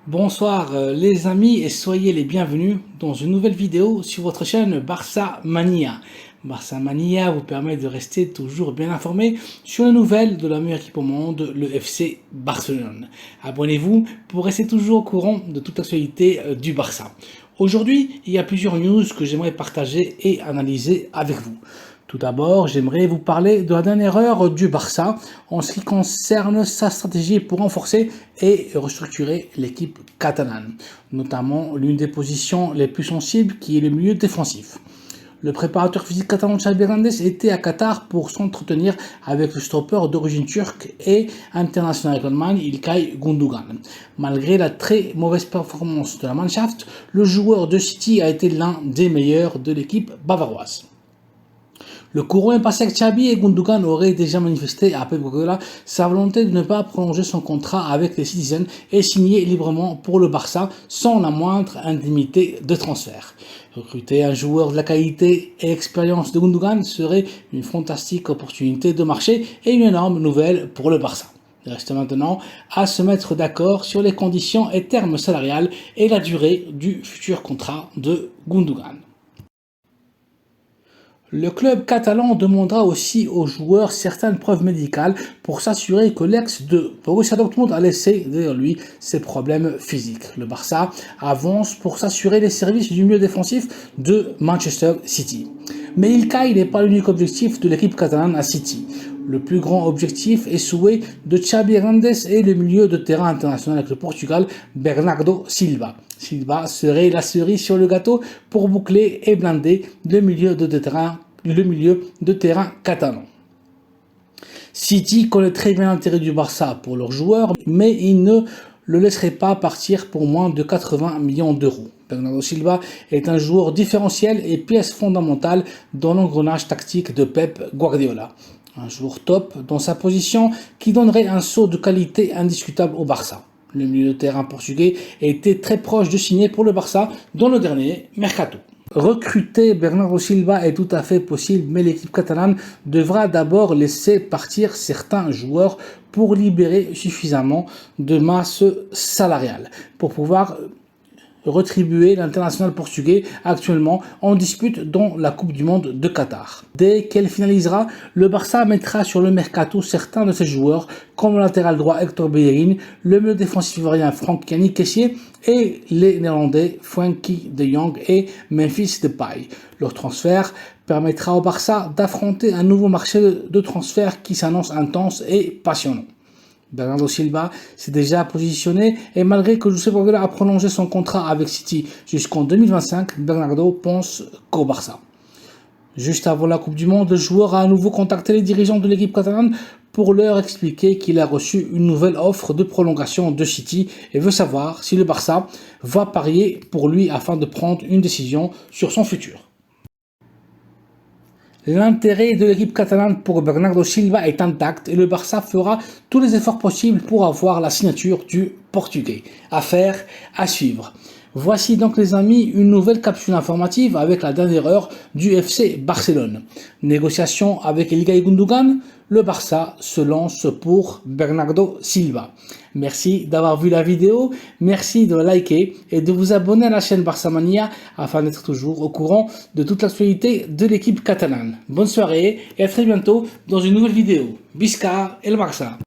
Bonsoir les amis et soyez les bienvenus dans une nouvelle vidéo sur votre chaîne Barça Mania. Barça Mania vous permet de rester toujours bien informé sur les nouvelles de la meilleure équipe au monde, le FC Barcelone. Abonnez-vous pour rester toujours au courant de toute l'actualité du Barça. Aujourd'hui, il y a plusieurs news que j'aimerais partager et analyser avec vous. Tout d'abord, j'aimerais vous parler de la dernière heure du Barça en ce qui concerne sa stratégie pour renforcer et restructurer l'équipe catalane, notamment l'une des positions les plus sensibles qui est le milieu défensif. Le préparateur physique catalan Xavi Hernandez était à Qatar pour s'entretenir avec le stopper d'origine turque et international avec l'Allemagne İlkay Gündoğan. Malgré la très mauvaise performance de la Mannschaft, le joueur de City a été l'un des meilleurs de l'équipe bavaroise. Le courant est passé avec Xavi et Gündoğan aurait déjà manifesté à Pep Guardiola sa volonté de ne pas prolonger son contrat avec les Citizens et signer librement pour le Barça sans la moindre indemnité de transfert. Recruter un joueur de la qualité et expérience de Gündoğan serait une fantastique opportunité de marché et une énorme nouvelle pour le Barça. Il reste maintenant à se mettre d'accord sur les conditions et termes salariales et la durée du futur contrat de Gündoğan. Le club catalan demandera aussi aux joueurs certaines preuves médicales pour s'assurer que l'ex de Borussia Dortmund a laissé derrière lui ses problèmes physiques. Le Barça avance pour s'assurer les services du milieu défensif de Manchester City. Mais İlkay n'est pas l'unique objectif de l'équipe catalane à City. Le plus grand objectif et souhait de Xavi Hernandez est le milieu de terrain international avec le Portugal, Bernardo Silva. Silva serait la cerise sur le gâteau pour boucler et blinder le milieu de terrain catalan. City connaît très bien l'intérêt du Barça pour leurs joueurs, mais il ne le laisserait pas partir pour moins de 80 millions d'euros. Bernardo Silva est un joueur différentiel et pièce fondamentale dans l'engrenage tactique de Pep Guardiola. Un joueur top dans sa position qui donnerait un saut de qualité indiscutable au Barça. Le milieu de terrain portugais était très proche de signer pour le Barça dans le dernier mercato. Recruter Bernardo Silva est tout à fait possible, mais l'équipe catalane devra d'abord laisser partir certains joueurs pour libérer suffisamment de masse salariale pour pouvoir retribuer l'international portugais actuellement en dispute dans la Coupe du Monde de Qatar. Dès qu'elle finalisera, le Barça mettra sur le mercato certains de ses joueurs comme le latéral droit Hector Bellerin, le milieu défensif ivoirien Yannick Kessié et les néerlandais Frenkie de Jong et Memphis Depay. Leur transfert permettra au Barça d'affronter un nouveau marché de transfert qui s'annonce intense et passionnant. Bernardo Silva s'est déjà positionné et malgré que Josep Guardiola a prolongé son contrat avec City jusqu'en 2025, Bernardo pense qu'au Barça. Juste avant la Coupe du Monde, le joueur a à nouveau contacté les dirigeants de l'équipe catalane pour leur expliquer qu'il a reçu une nouvelle offre de prolongation de City et veut savoir si le Barça va parier pour lui afin de prendre une décision sur son futur. L'intérêt de l'équipe catalane pour Bernardo Silva est intact et le Barça fera tous les efforts possibles pour avoir la signature du Portugais. Affaire à suivre. Voici donc les amis une nouvelle capsule informative avec la dernière heure du FC Barcelone. Négociation avec İlkay Gündoğan, le Barça se lance pour Bernardo Silva. Merci d'avoir vu la vidéo, merci de la liker et de vous abonner à la chaîne Barça Mania afin d'être toujours au courant de toute l'actualité de l'équipe catalane. Bonne soirée et à très bientôt dans une nouvelle vidéo. Visca el Barça!